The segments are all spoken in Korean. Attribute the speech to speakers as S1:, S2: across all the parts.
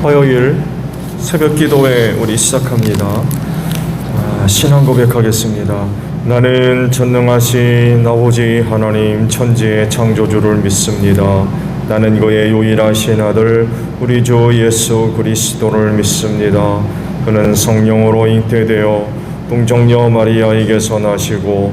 S1: 화요일 새벽 기도회 우리 시작합니다. 신앙 고백하겠습니다. 나는 전능하신 아버지 하나님 천지의 창조주를 믿습니다. 나는 그의 유일하신 아들 우리 주 예수 그리스도를 믿습니다. 그는 성령으로 잉태되어 동정녀 마리아에게서 나시고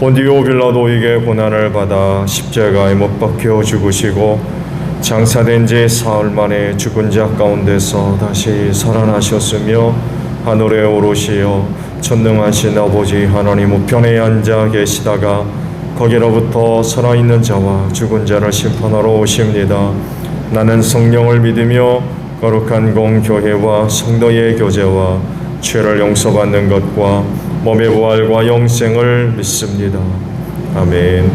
S1: 본디오 빌라도에게 고난을 받아 십자가에 못 박혀 죽으시고 장사된 지 사흘 만에 죽은 자 가운데서 다시 살아나셨으며 하늘에 오르시어 전능하신 아버지 하나님 우편에 앉아 계시다가 거기로부터 살아있는 자와 죽은 자를 심판하러 오십니다. 나는 성령을 믿으며 거룩한 공교회와 성도의 교제와 죄를 용서받는 것과 몸의 부활과 영생을 믿습니다. 아멘.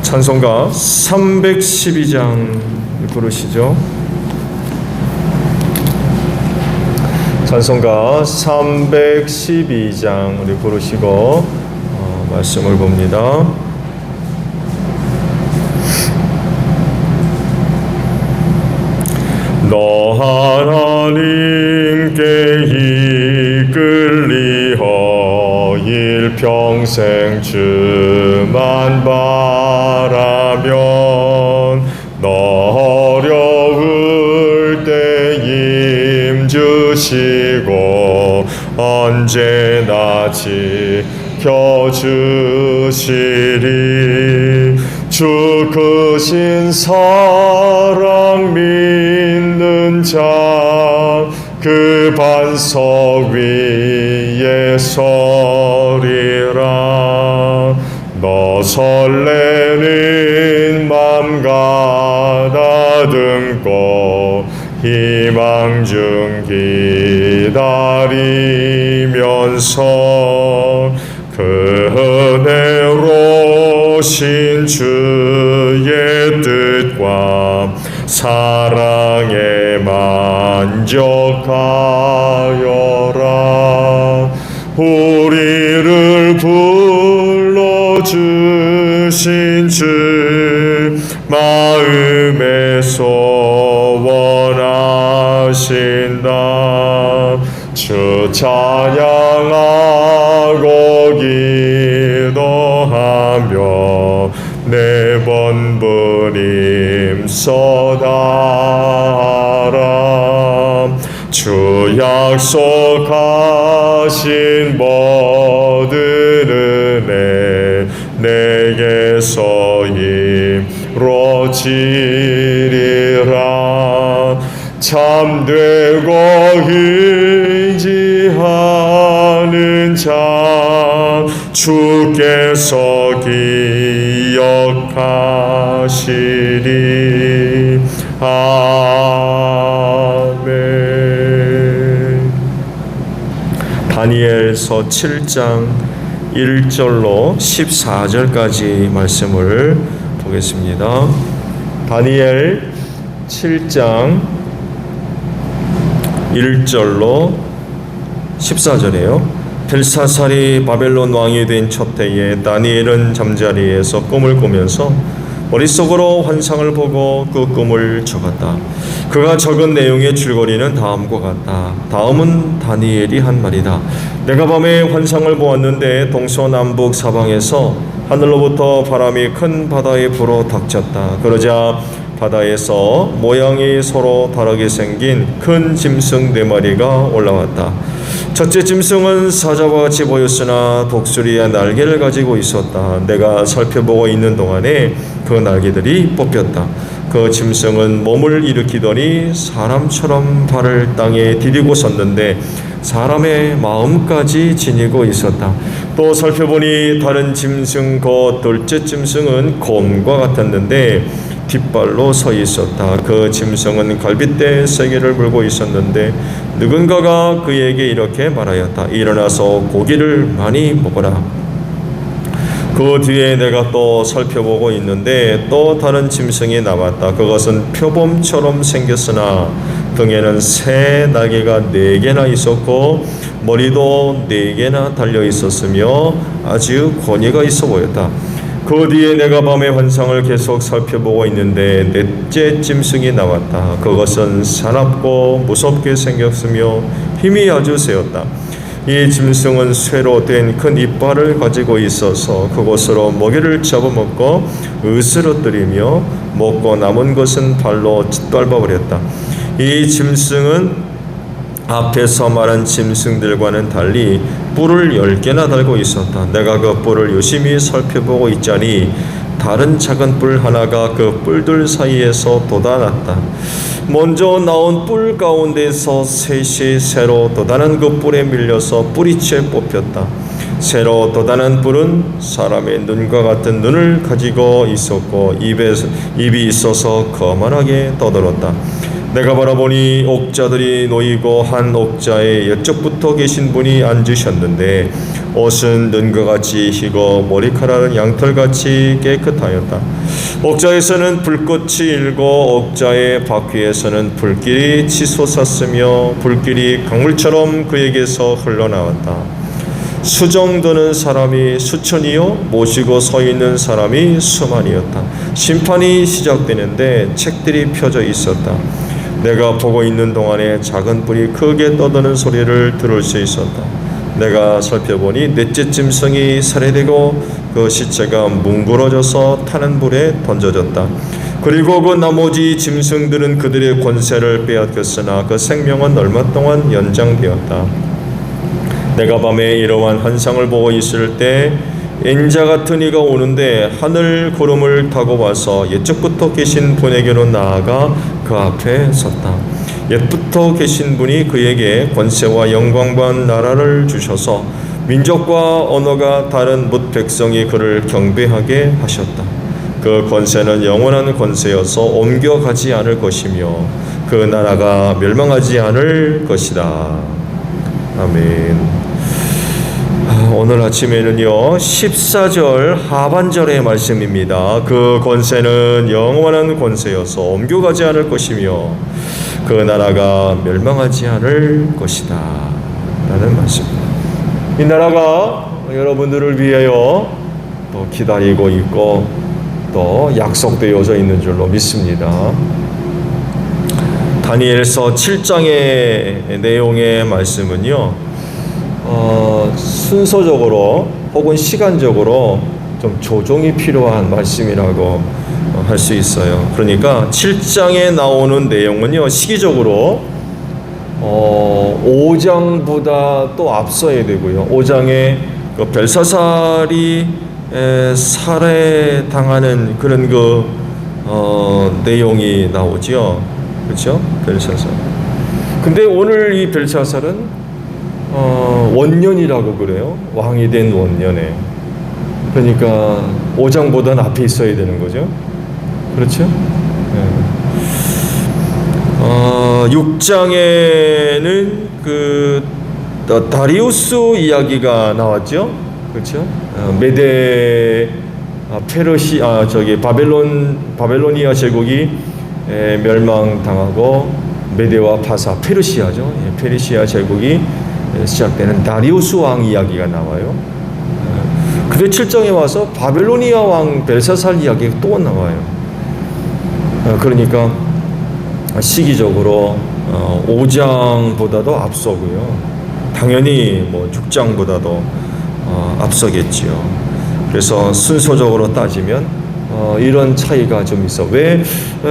S1: 찬송가 312장 부르시죠. 찬송가 312장 우리 부르시고 말씀을 봅니다. 너 하나님께 이끌리어 일평생 주만 바라면 너 어려울 때 힘주시고 언제나 지켜주시리. 주 크신 사랑 믿는 자 그 반석 위에 서리라. 너 설레는 맘 가다듬고 희망 중 기다리면서 그 은혜로 신 주의 뜻과 사랑에 만족하여라. 우리를 불러주신 주 마음에서 원하신다. 주 찬양하고 기도하며 네 번 부림서다하라. 주 약속하신 모든 은혜 내게서 이루어지리라. 참되고 의지하는 자 주께서 기억하시리. 아멘. 다니엘서 7장 1절로 14절까지 말씀을 보겠습니다. 다니엘 7장 1절로 14절이에요. 벨사살이 바벨론 왕이 된 첫 해에 다니엘은 잠자리에서 꿈을 꾸면서 머릿속으로 환상을 보고 그 꿈을 적었다. 그가 적은 내용의 줄거리는 다음과 같다. 다음은 다니엘이 한 말이다. 내가 밤에 환상을 보았는데 동서남북 사방에서 하늘로부터 바람이 큰 바다에 불어 닥쳤다. 그러자 바다에서 모양이 서로 다르게 생긴 큰 짐승 4마리가 올라왔다. 첫째 짐승은 사자와 같이 보였으나 독수리의 날개를 가지고 있었다. 내가 살펴보고 있는 동안에 그 날개들이 뽑혔다. 그 짐승은 몸을 일으키더니 사람처럼 발을 땅에 디디고 섰는데 사람의 마음까지 지니고 있었다. 또 살펴보니 다른 짐승 곧 둘째 짐승은 곰과 같았는데 뒷발로 서 있었다. 그 짐승은 갈빗대 3개를 물고 있었는데 누군가가 그에게 이렇게 말하였다. 일어나서 고기를 많이 먹어라. 그 뒤에 내가 또 살펴보고 있는데 또 다른 짐승이 나왔다. 그것은 표범처럼 생겼으나 등에는 새 날개가 4개나 있었고 머리도 4개나 달려 있었으며 아주 권위가 있어 보였다. 그 뒤에 내가 밤에 환상을 계속 살펴보고 있는데 넷째 짐승이 나왔다. 그것은 사납고 무섭게 생겼으며 힘이 아주 세었다. 이 짐승은 쇠로 된 큰 이빨을 가지고 있어서 그곳으로 먹이를 잡아먹고 으스러뜨리며 먹고 남은 것은 발로 짓밟아버렸다. 이 짐승은 앞에서 말한 짐승들과는 달리 뿔을 10개나 달고 있었다. 내가 그 뿔을 유심히 살펴보고 있자니 다른 작은 뿔 하나가 그 뿔들 사이에서 돋아났다. 먼저 나온 뿔 가운데서 셋이 새로 돋아난 그 뿔에 밀려서 뿌리채 뽑혔다. 새로 돋아난 뿔은 사람의 눈과 같은 눈을 가지고 있었고 입이 있어서 거만하게 떠들었다. 내가 바라보니 옥자들이 놓이고 한 옥자에 이쪽부터 계신 분이 앉으셨는데 옷은 눈과 같이 희고 머리카락은 양털같이 깨끗하였다. 옥자에서는 불꽃이 일고 옥자의 바퀴에서는 불길이 치솟았으며 불길이 강물처럼 그에게서 흘러나왔다. 수정드는 사람이 수천이요 모시고 서 있는 사람이 수만이었다. 심판이 시작되는데 책들이 펴져 있었다. 내가 보고 있는 동안에 작은 뿔이 크게 떠드는 소리를 들을 수 있었다. 내가 살펴보니 넷째 짐승이 살해되고 그 시체가 뭉그러져서 타는 불에 던져졌다. 그리고 그 나머지 짐승들은 그들의 권세를 빼앗겼으나 그 생명은 얼마 동안 연장되었다. 내가 밤에 이러한 환상을 보고 있을 때 인자 같은 이가 오는데 하늘 구름을 타고 와서 옛적부터 계신 분에게로 나아가 그 앞에 섰다. 옛부터 계신 분이 그에게 권세와 영광과 나라를 주셔서 민족과 언어가 다른 뭇 백성이 그를 경배하게 하셨다. 그 권세는 영원한 권세여서 옮겨가지 않을 것이며 그 나라가 멸망하지 않을 것이다. 아멘. 오늘 아침에는요 14절 하반절의 말씀입니다. 그 권세는 영원한 권세여서 옮겨가지 않을 것이며 그 나라가 멸망하지 않을 것이다 라는 말씀입니다. 이 나라가 여러분들을 위하여 또 기다리고 있고 또 약속되어져 있는 줄로 믿습니다. 다니엘서 7장의 내용의 말씀은요 순서적으로 혹은 시간적으로 좀 조정이 필요한 말씀이라고 할 수 있어요. 그러니까 7장에 나오는 내용은요 시기적으로 5장보다 또 앞서야 되고요. 5장에 그 벨사살이 살해당하는 그런 내용이 나오죠. 그렇죠? 벨사살. 근데 오늘 이 벨사살은 원년이라고 그래요. 왕이 된 원년에. 그러니까 5장보다는 앞에 있어야 되는 거죠. 그렇죠? 네. 6장에는 그 다리우스 이야기가 나왔죠. 그렇죠? 바벨로니아 제국이 멸망당하고 메데와 파사, 페르시아죠. 페르시아 제국이 시작되는 다리우스 왕 이야기가 나와요. 근데 7장에 와서 바벨로니아 왕 벨사살 이야기가 또 나와요. 그러니까 시기적으로 5장보다도 앞서고요. 당연히 6장보다도 앞서겠지요. 그래서 순서적으로 따지면 이런 차이가 좀 있어. 왜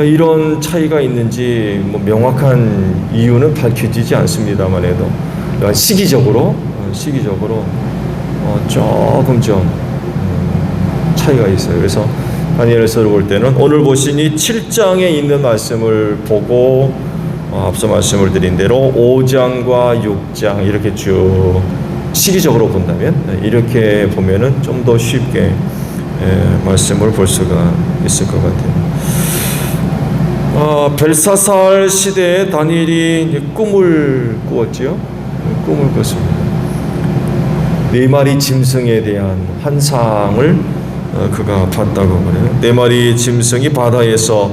S1: 이런 차이가 있는지 명확한 이유는 밝혀지지 않습니다만 해도 시기적으로 조금 좀 차이가 있어요. 그래서 다니엘서를 볼 때는 오늘 보신 이 7장에 있는 말씀을 보고 앞서 말씀을 드린 대로 5장과 6장 이렇게 쭉 시기적으로 본다면 이렇게 보면은 좀 더 쉽게 말씀을 볼 수가 있을 것 같아요. 벨사살 시대에 다니엘이 꿈을 꾸었지요. 꿈을 꿨습니다. 4마리 짐승에 대한 환상을 그가 봤다고 그래요. 4마리 짐승이 바다에서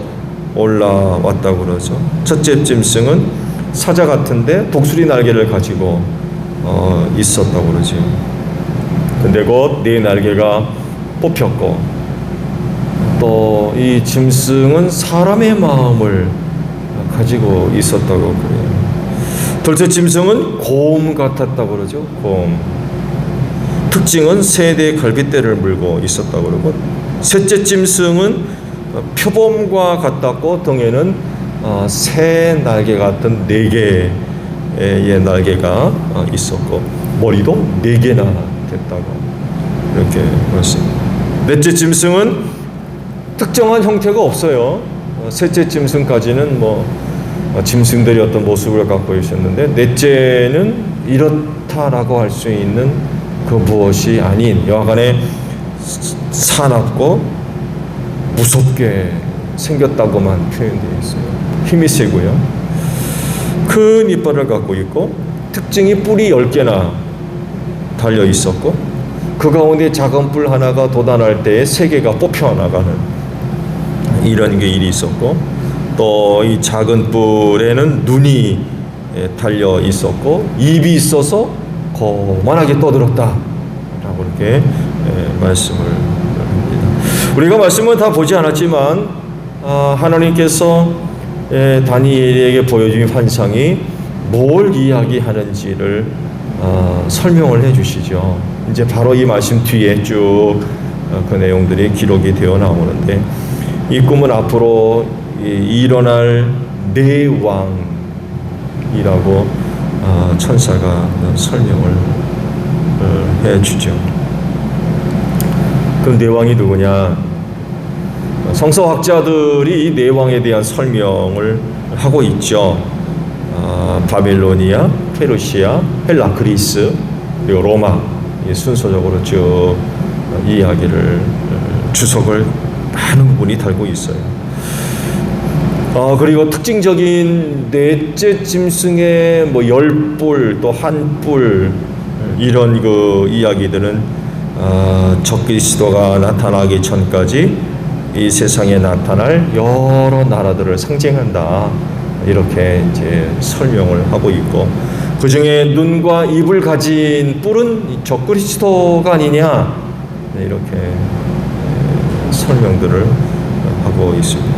S1: 올라왔다고 그러죠. 첫째 짐승은 사자 같은데 독수리 날개를 가지고 있었다고 그러죠. 근데 곧 4 날개가 뽑혔고 또 이 짐승은 사람의 마음을 가지고 있었다고 그래요. 둘째 짐승은 곰 같았다고 그러죠. 곰. 특징은 세 대의 갈빗대를 물고 있었다고 그러고, 셋째 짐승은 표범과 같았고 등에는 새 날개 같은 네 개의 날개가 있었고 머리도 네 개나 됐다고 이렇게 말씀니다. 넷째 짐승은 특정한 형태가 없어요. 셋째 짐승까지는 짐승들이 어떤 모습을 갖고 있었는데, 넷째는 이렇다라고 할 수 있는 그 무엇이 아닌 여하간에 사납고 무섭게 생겼다고만 표현되어 있어요. 힘이 세고요. 큰 이빨을 갖고 있고, 특징이 뿔이 10개나 달려 있었고, 그 가운데 작은 뿔 하나가 돋아날 때에 3개가 뽑혀 나가는 이런 게 일이 있었고, 또 이 작은 뿔에는 눈이 달려 있었고 입이 있어서 거만하게 떠들었다라고 이렇게 말씀을 합니다. 우리가 말씀은 다 보지 않았지만 하나님께서 다니엘에게 보여준 환상이 뭘 이야기하는지를 설명을 해주시죠. 이제 바로 이 말씀 뒤에 쭉 그 내용들이 기록이 되어 나오는데, 이 꿈은 앞으로 일어날 네 왕이라고 천사가 설명을 해주죠. 그럼 네 왕이 누구냐? 성서학자들이 이 네 왕에 대한 설명을 하고 있죠. 바빌로니아, 페르시아, 헬라, 그리스, 그리고 로마, 순서적으로 쭉 이야기를 주석을 많은 부분이 달고 있어요. 그리고 특징적인 넷째 짐승의 10뿔 또 1뿔 이런 그 이야기들은 적그리스도가 나타나기 전까지 이 세상에 나타날 여러 나라들을 상징한다, 이렇게 이제 설명을 하고 있고, 그 중에 눈과 입을 가진 뿔은 적그리스도가 아니냐, 이렇게 설명들을 하고 있습니다.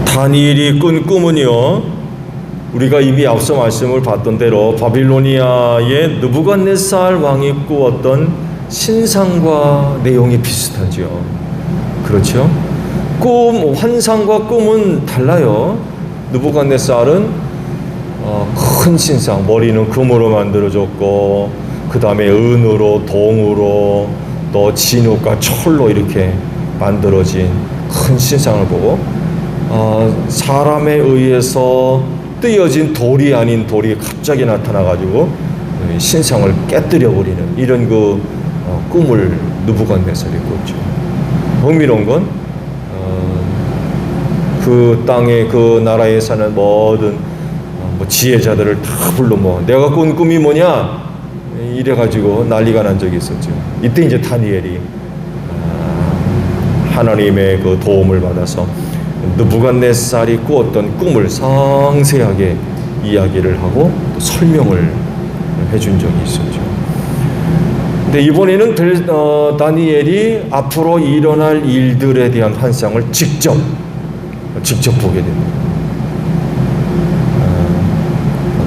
S1: 다니엘이 꾼 꿈은요, 우리가 이미 앞서 말씀을 봤던 대로 바빌로니아의 느부갓네살 왕이 꾸었던 신상과 내용이 비슷하죠. 그렇죠? 환상과 꿈은 달라요. 느부갓네살은 큰 신상, 머리는 금으로 만들어졌고, 그 다음에 은으로, 동으로, 또 진흙과 철로 이렇게 만들어진 큰 신상을 보고, 사람에 의해서 띄어진 돌이 아닌 돌이 갑자기 나타나가지고 신상을 깨뜨려 버리는 이런 그 꿈을 느부갓네살이 꿨죠. 흥미로운 건 그 땅에 그 나라에 사는 모든 지혜자들을 다 불러 내가 꾼 꿈이 뭐냐 이래가지고 난리가 난 적이 있었죠. 이때 이제 다니엘이 하나님의 그 도움을 받아서 느부갓네살이 꾸었던 꿈을 상세하게 이야기를 하고 또 설명을 해준 적이 있었죠. 근데 이번에는 다니엘이 앞으로 일어날 일들에 대한 환상을 직접 보게 됩니다.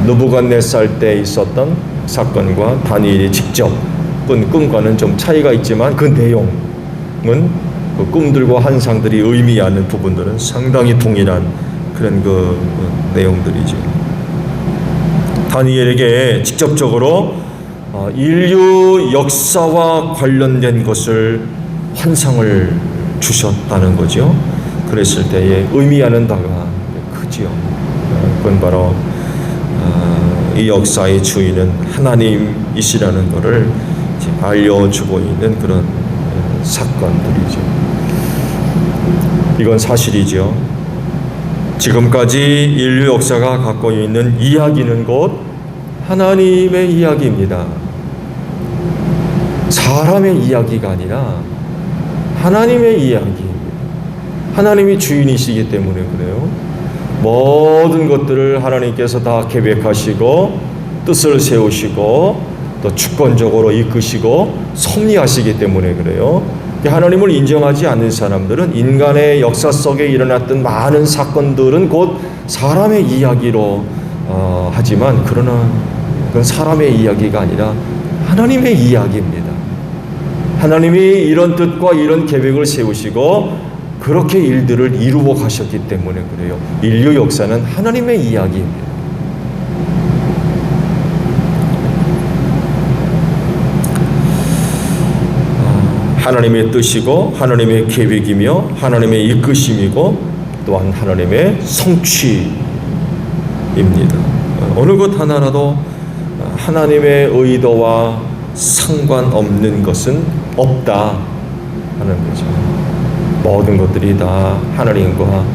S1: 느부갓네살 때 있었던 사건과 다니엘이 직접 꾼 꿈과는 좀 차이가 있지만 그 내용은 그 꿈들과 환상들이 의미하는 부분들은 상당히 동일한 그런 그 내용들이죠. 다니엘에게 직접적으로 인류 역사와 관련된 것을 환상을 주셨다는 거죠. 그랬을 때에 의미하는 바가 크지요. 그건 바로 이 역사의 주인은 하나님이시라는 것을 알려주고 있는 그런 사건들이죠. 이건 사실이죠. 지금까지 인류 역사가 갖고 있는 이야기는 곧 하나님의 이야기입니다. 사람의 이야기가 아니라 하나님의 이야기입니다. 하나님이 주인이시기 때문에 그래요. 모든 것들을 하나님께서 다 계획하시고 뜻을 세우시고 또 주권적으로 이끄시고 섭리하시기 때문에 그래요. 하나님을 인정하지 않는 사람들은 인간의 역사 속에 일어났던 많은 사건들은 곧 사람의 이야기로 하지만 그러나 그건 사람의 이야기가 아니라 하나님의 이야기입니다. 하나님이 이런 뜻과 이런 계획을 세우시고 그렇게 일들을 이루어 가셨기 때문에 그래요. 인류 역사는 하나님의 이야기입니다. 하나님의 뜻이고 하나님의 계획이며 하나님의 이끄심이고 또한 하나님의 성취입니다. 어느 것 하나라도 하나님의 의도와 상관없는 것은 없다 하는 거죠. 모든 것들이 다 하나님과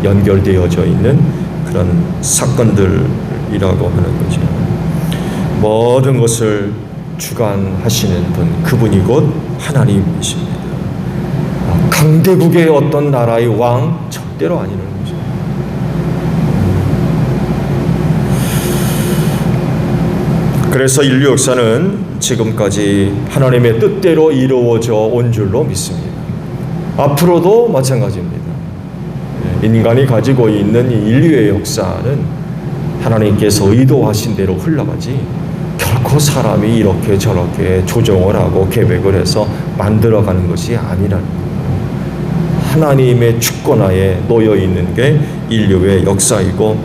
S1: 연결되어져 있는 그런 사건들이라고 하는 거죠. 모든 것을 주관하시는 분, 그분이 곧 하나님이십니다. 강대국의 어떤 나라의 왕 절대로 아니라는 거죠. 그래서 인류 역사는 지금까지 하나님의 뜻대로 이루어져 온 줄로 믿습니다. 앞으로도 마찬가지입니다. 인간이 가지고 있는 이 인류의 역사는 하나님께서 의도하신 대로 흘러가지 결코 사람이 이렇게 저렇게 조정을 하고 계획을 해서 만들어가는 것이 아니라는 거예요. 하나님의 주권하에 놓여 있는 게 인류의 역사이고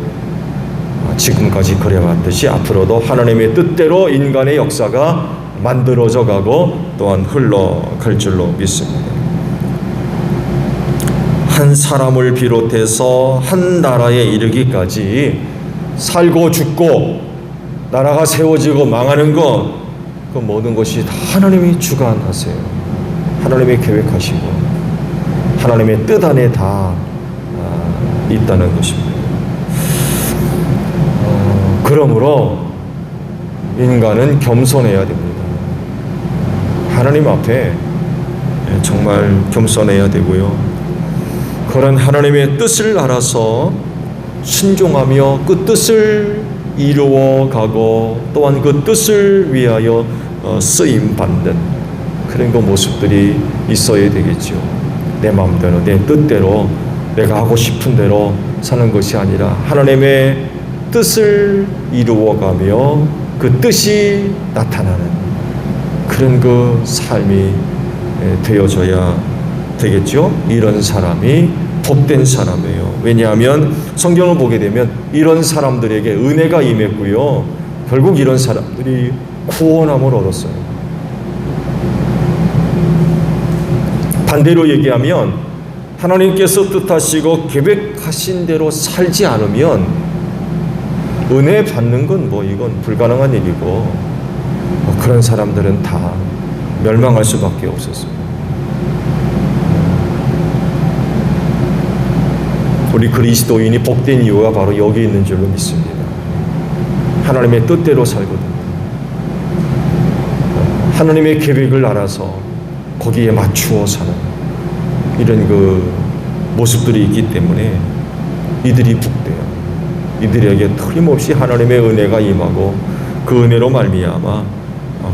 S1: 지금까지 그래왔듯이 앞으로도 하나님의 뜻대로 인간의 역사가 만들어져 가고 또한 흘러갈 줄로 믿습니다. 한 사람을 비롯해서 한 나라에 이르기까지 살고 죽고 나라가 세워지고 망하는 것, 그 모든 것이 다 하나님이 주관하세요. 하나님이 계획하시고 하나님의 뜻 안에 다 있다는 것입니다. 그러므로 인간은 겸손해야 됩니다. 하나님 앞에 정말 겸손해야 되고요. 그런 하나님의 뜻을 알아서 순종하며 그 뜻을 이루어가고 또한 그 뜻을 위하여 쓰임받는 그런 그 모습들이 있어야 되겠죠. 내 마음대로 내 뜻대로 내가 하고 싶은 대로 사는 것이 아니라 하나님의 뜻을 이루어가며 그 뜻이 나타나는 그런 그 삶이 되어져야 되겠죠. 이런 사람이 복된 사람이에요. 왜냐하면 성경을 보게 되면 이런 사람들에게 은혜가 임했고요. 결국 이런 사람들이 구원함을 얻었어요. 반대로 얘기하면 하나님께서 뜻하시고 계획하신 대로 살지 않으면 은혜 받는 건 이건 불가능한 일이고 그런 사람들은 다 멸망할 수밖에 없었어요. 우리 그리스도인이 복된 이유가 바로 여기 있는 줄로 믿습니다. 하나님의 뜻대로 살거든요. 하나님의 계획을 알아서 거기에 맞추어 사는 이런 그 모습들이 있기 때문에 이들이 복돼요. 이들에게 틀림없이 하나님의 은혜가 임하고 그 은혜로 말미암아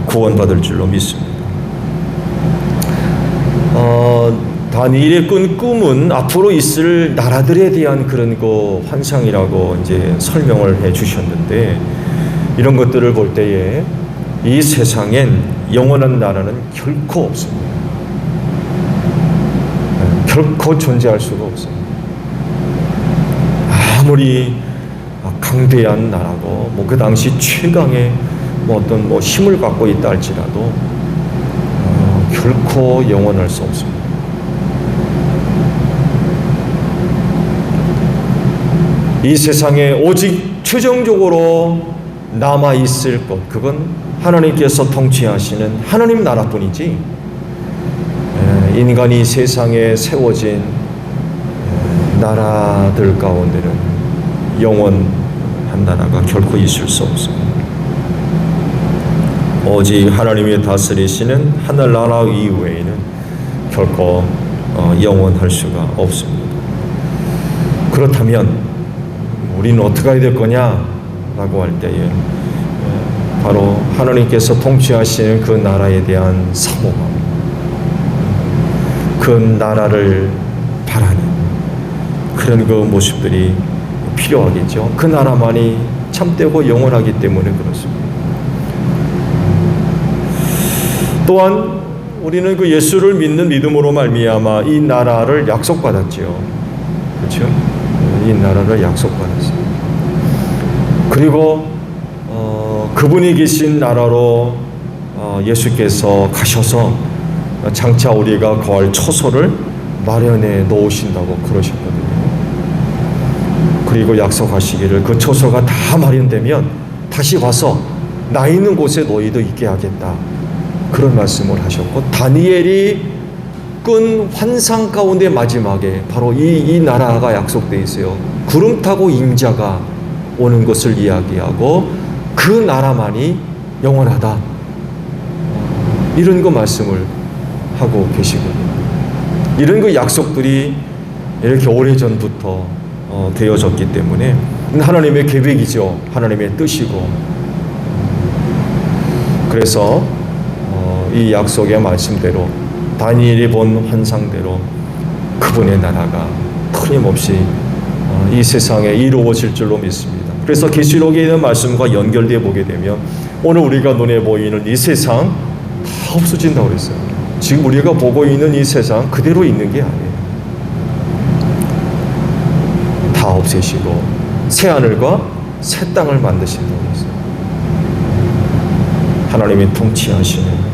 S1: 구원받을 줄로 믿습니다. 다니엘의 꾼 꿈은 앞으로 있을 나라들에 대한 그런 그 환상이라고 이제 설명을 해 주셨는데 이런 것들을 볼 때에 이 세상엔 영원한 나라는 결코 없습니다. 결코 존재할 수가 없어요. 아무리 강대한 나라고 그 당시 최강의 어떤 힘을 갖고 있다 할지라도 결코 영원할 수 없습니다. 이 세상에 오직 최종적으로 남아있을 것, 그건 하나님께서 통치하시는 하나님 나라뿐이지 인간이 세상에 세워진 나라들 가운데는 영원한 나라가 결코 있을 수 없습니다. 오직 하나님이 다스리시는 하늘나라 이외에는 결코 영원할 수가 없습니다. 그렇다면 우리는 어떻게 해야 될 거냐라고 할 때에 바로 하나님께서 통치하시는 그 나라에 대한 사모함, 그 나라를 바라는 그런 그 모습들이 필요하겠죠. 그 나라만이 참되고 영원하기 때문에 그렇습니다. 또한 우리는 그 예수를 믿는 믿음으로 말미암아 이 나라를 약속받았죠. 그렇죠? 이 나라를 약속받았습니다. 그리고 그분이 계신 나라로 예수께서 가셔서 장차 우리가 거할 처소를 마련해 놓으신다고 그러셨거든요. 그리고 약속하시기를 그 처소가 다 마련되면 다시 와서 나 있는 곳에 너희도 있게 하겠다. 그런 말씀을 하셨고, 다니엘이 꾼 환상 가운데 마지막에 바로 이 나라가 약속되어 있어요. 구름 타고 임자가 오는 것을 이야기하고 그 나라만이 영원하다. 이런 거 말씀을 하고 계시거든요. 이런 그 약속들이 이렇게 오래전부터 되어졌기 때문에 하나님의 계획이죠. 하나님의 뜻이고. 그래서 이 약속의 말씀대로 다니엘이 본 환상대로 그분의 나라가 틀림없이 이 세상에 이루어질 줄로 믿습니다. 그래서 계시록에 있는 말씀과 연결되어 보게 되면 오늘 우리가 눈에 보이는 이 세상 다 없어진다고 그랬어요. 지금 우리가 보고 있는 이 세상 그대로 있는 게 아니에요. 다 없애시고 새 하늘과 새 땅을 만드신다고 했어요. 하나님이 통치하시는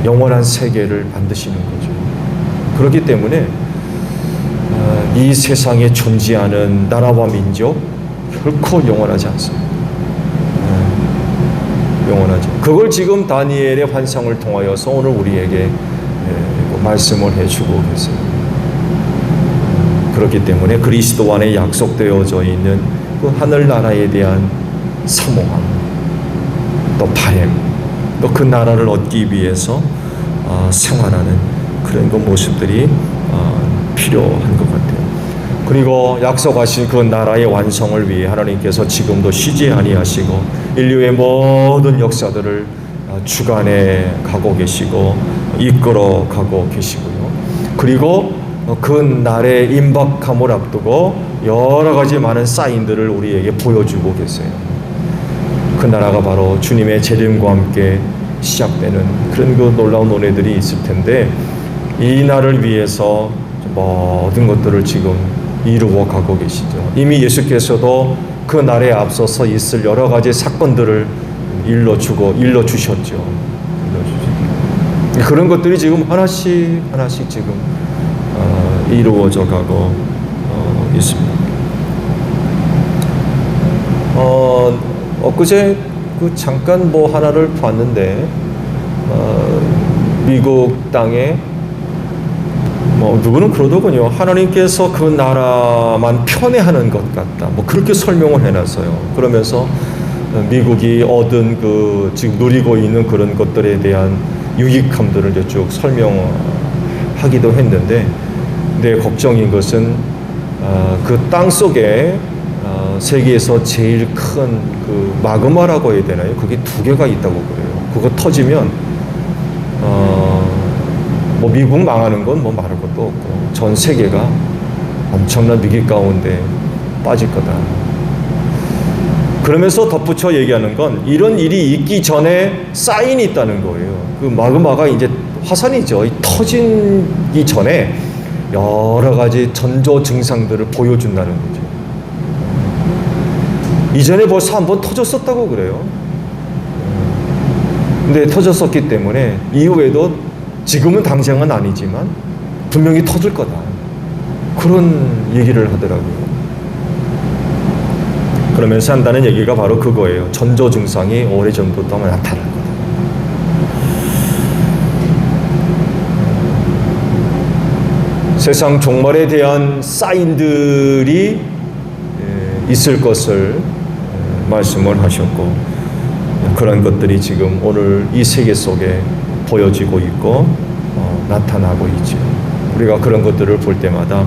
S1: 영원한 세계를 만드시는 거죠. 그렇기 때문에 이 세상에 존재하는 나라와 민족 결코 영원하지 않습니다. 영원하죠. 그걸 지금 다니엘의 환상을 통하여서 오늘 우리에게 말씀을 해주고 계세요. 그렇기 때문에 그리스도 안에 약속되어져 있는 그 하늘나라에 대한 사모함, 또 바램, 또 그 나라를 얻기 위해서 생활하는 그런 그 모습들이 필요한 것 같아요. 그리고 약속하신 그 나라의 완성을 위해 하나님께서 지금도 쉬지 아니하시고 인류의 모든 역사들을 주관해 가고 계시고 이끌어 가고 계시고요. 그리고 그 날의 임박함을 앞두고 여러 가지 많은 사인들을 우리에게 보여주고 계세요. 그 나라가 바로 주님의 재림과 함께 시작되는 그런 그 놀라운 은혜들이 있을 텐데, 이 날을 위해서 모든 것들을 지금 이루어 가고 계시죠. 이미 예수께서도 그 날에 앞서서 있을 여러 가지 사건들을 일러주셨죠. 그런 것들이 지금 하나씩 지금 이루어져 가고 있습니다. 엊그제 잠깐 하나를 봤는데, 미국 땅에 누구는 그러더군요. 하나님께서 그 나라만 편애하는 것 같다. 그렇게 설명을 해놨어요. 그러면서 미국이 얻은 지금 누리고 있는 그런 것들에 대한 유익함들을 이제 쭉 설명하기도 했는데, 내 걱정인 것은 그 땅 속에 세계에서 제일 큰 마그마라고 해야 되나요? 그게 2개가 있다고 그래요. 그거 터지면 미국 망하는 건 말할 것도 없고 전 세계가 엄청난 위기 가운데 빠질 거다. 그러면서 덧붙여 얘기하는 건 이런 일이 있기 전에 사인이 있다는 거예요. 그 마그마가 이제 화산이죠. 터지기 전에 여러 가지 전조 증상들을 보여준다는 거죠. 이전에 벌써 한번 터졌었다고 그래요. 근데 터졌었기 때문에 이후에도 지금은 당장은 아니지만 분명히 터질 거다. 그런 얘기를 하더라고요. 그러면서 한다는 얘기가 바로 그거예요. 전조 증상이 오래전부터 나타날 거다. 세상 종말에 대한 사인들이 있을 것을 말씀을 하셨고, 그런 것들이 지금 오늘 이 세계 속에 보여지고 있고 나타나고 있죠. 우리가 그런 것들을 볼 때마다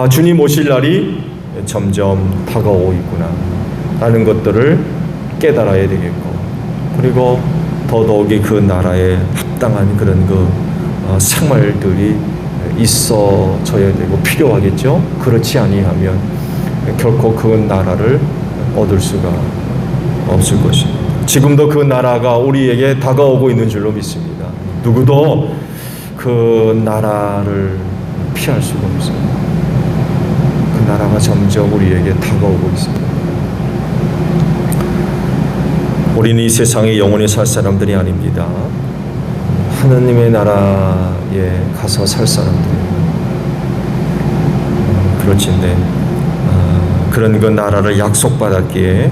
S1: 주님 오실 날이 점점 다가오고 있구나 라는 것들을 깨달아야 되겠고, 그리고 더더욱이 그 나라에 합당한 그런 생활들이 있어져야 되고 필요하겠죠. 그렇지 아니하면 결코 그 나라를 얻을 수가 없을 것입니다. 지금도 그 나라가 우리에게 다가오고 있는 줄로 믿습니다. 누구도 그 나라를 피할 수가 없습니다. 그 나라가 점점 우리에게 다가오고 있습니다. 우리는 이 세상에 영원히 살 사람들이 아닙니다. 하나님의 나라에 가서 살 사람들입니다. 그렇지인데 그런 그 나라를 약속받았기에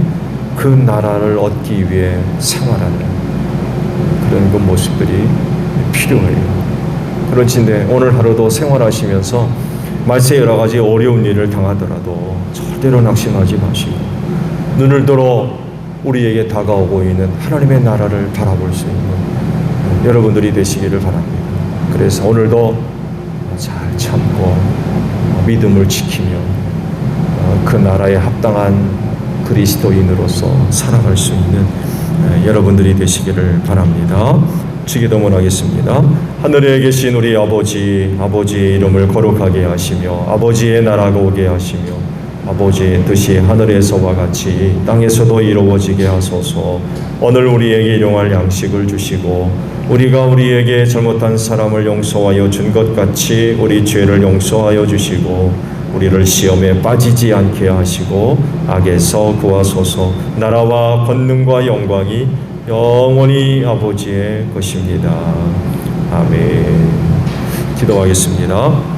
S1: 그 나라를 얻기 위해 생활하는 그런 그 모습들이 필요해요. 그렇지인데 오늘 하루도 생활하시면서 말세 여러 가지 어려운 일을 당하더라도 절대로 낙심하지 마시고 눈을 들어 우리에게 다가오고 있는 하나님의 나라를 바라볼 수 있는 여러분들이 되시기를 바랍니다. 그래서 오늘도 잘 참고 믿음을 지키며 그 나라에 합당한 그리스도인으로서 살아갈 수 있는 여러분들이 되시기를 바랍니다. 주기도문 하겠습니다. 하늘에 계신 우리 아버지의 이름을 거룩하게 하시며 아버지의 나라가 오게 하시며 아버지의 뜻이 하늘에서와 같이 땅에서도 이루어지게 하소서. 오늘 우리에게 일용할 양식을 주시고 우리가 우리에게 잘못한 사람을 용서하여 준 것 같이 우리 죄를 용서하여 주시고 우리를 시험에 빠지지 않게 하시고 악에서 구하소서. 나라와 권능과 영광이 영원히 아버지의 것입니다. 아멘. 기도하겠습니다.